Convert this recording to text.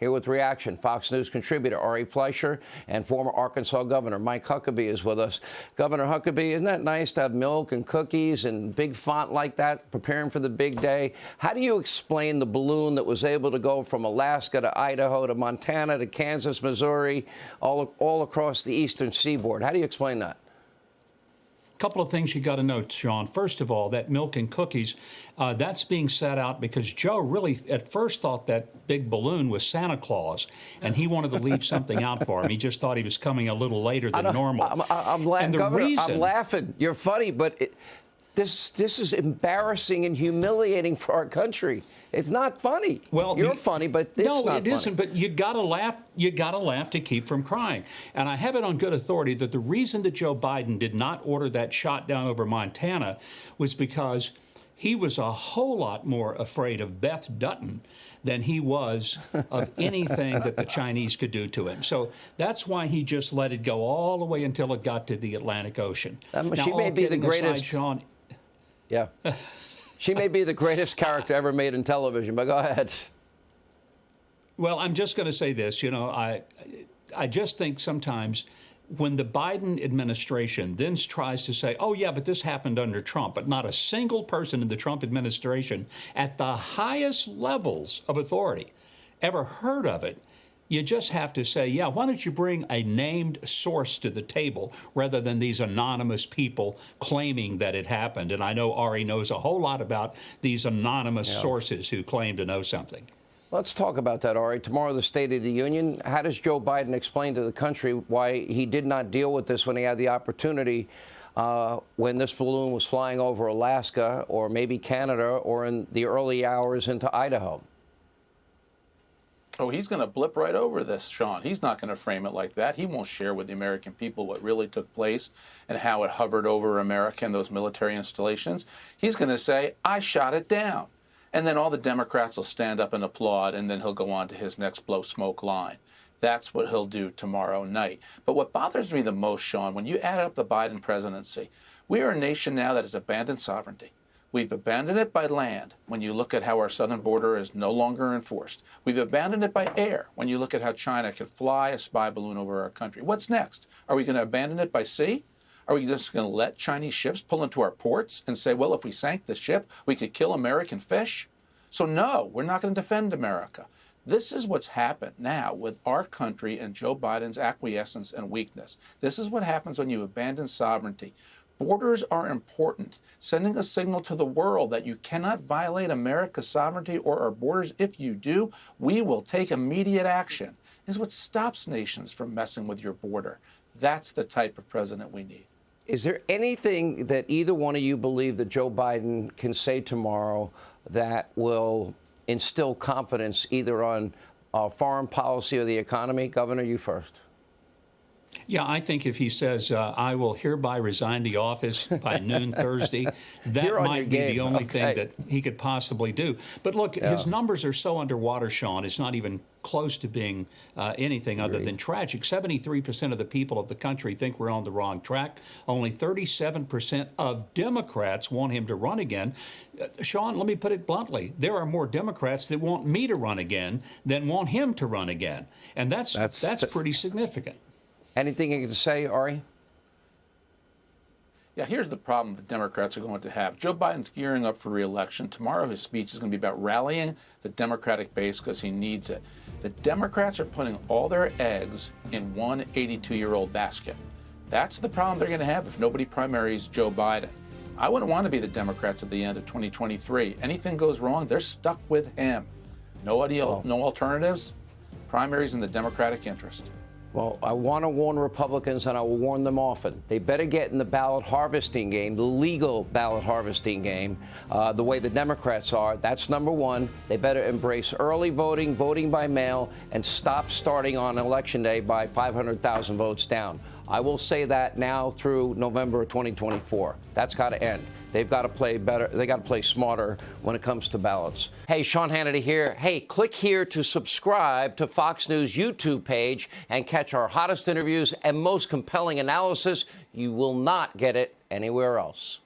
Here with reaction, Fox News contributor Ari Fleischer and former Arkansas Governor Mike Huckabee is with us. Governor Huckabee, isn't that nice to have milk and cookies and big font like that, preparing for the big day? How do you explain the balloon that was able to go from Alaska to Idaho to Montana to Kansas, Missouri, all across the eastern seaboard? How do you explain that? Couple of things you got to note, Sean. First of all, that milk and cookies, that's being set out because Joe really at first thought that big balloon was Santa Claus, and he wanted to leave something out for him. He just thought he was coming a little later than normal. I'm laughing. You're funny, but this is embarrassing and humiliating for our country. It's not funny. Well, you're funny, but it's not funny. No, it isn't. But you got to laugh. You got to laugh to keep from crying. And I have it on good authority that the reason that Joe Biden did not order that shot down over Montana was because he was a whole lot more afraid of Beth Dutton than he was of anything that the Chinese could do to him. So that's why he just let it go all the way until it got to the Atlantic Ocean. She may be the greatest. Sean, yeah. She may be the greatest character ever made in television, but go ahead. Well, I'm just going to say this. You know, I just think sometimes when the Biden administration then tries to say, oh, yeah, but this happened under Trump, but not a single person in the Trump administration at the highest levels of authority ever heard of it, you just have to say, yeah, why don't you bring a named source to the table rather than these anonymous people claiming that it happened? And I know Ari knows a whole lot about these anonymous sources who claim to know something. Let's talk about that, Ari. Tomorrow, the State of the Union. How does Joe Biden explain to the country why he did not deal with this when he had the opportunity when this balloon was flying over Alaska or maybe Canada or in the early hours into Idaho? Oh, he's going to blip right over this, Sean. He's not going to frame it like that. He won't share with the American people what really took place and how it hovered over America and those military installations. He's going to say, I shot it down. And then all the Democrats will stand up and applaud, and then he'll go on to his next blow smoke line. That's what he'll do tomorrow night. But what bothers me the most, Sean, when you add up the Biden presidency, we are a nation now that has abandoned sovereignty. We've abandoned it by land when you look at how our southern border is no longer enforced. We've abandoned it by air when you look at how China could fly a spy balloon over our country. What's next? Are we going to abandon it by sea? Are we just going to let Chinese ships pull into our ports and say, well, if we sank the ship, we could kill American fish? So no, we're not going to defend America. This is what's happened now with our country and Joe Biden's acquiescence and weakness. This is what happens when you abandon sovereignty. Borders are important, sending a signal to the world that you cannot violate America's sovereignty or our borders. If you do, we will take immediate action. Is what stops nations from messing with your border. That's the type of president we need. Is there anything that either one of you believe that Joe Biden can say tomorrow that will instill confidence either on foreign policy or the economy? Governor, you first. Yeah, I think if he says, I will hereby resign the office by noon Thursday, that might be the only thing that he could possibly do. But look, his numbers are so underwater, Sean, it's not even close to being anything other than tragic. 73% of the people of the country think we're on the wrong track. Only 37% of Democrats want him to run again. Sean, let me put it bluntly. There are more Democrats that want me to run again than want him to run again. And that's pretty significant. Anything you can say, Ari? Yeah, here's the problem the Democrats are going to have. Joe Biden's gearing up for re-election. Tomorrow his speech is going to be about rallying the Democratic base because he needs it. The Democrats are putting all their eggs in one 82-year-old basket. That's the problem they're going to have if nobody primaries Joe Biden. I wouldn't want to be the Democrats at the end of 2023. Anything goes wrong, they're stuck with him. No alternatives. Primaries in the Democratic interest. Well, I want to warn Republicans, and I will warn them often. They better get in the ballot harvesting game, the legal ballot harvesting game, the way the Democrats are. That's number one. They better embrace early voting, voting by mail, and stop starting on Election Day by 500,000 votes down. I will say that now through November of 2024. That's got to end. They've got to play better. They got to play smarter when it comes to ballots. Hey, Sean Hannity here. Hey, click here to subscribe to Fox News YouTube page and catch our hottest interviews and most compelling analysis. You will not get it anywhere else.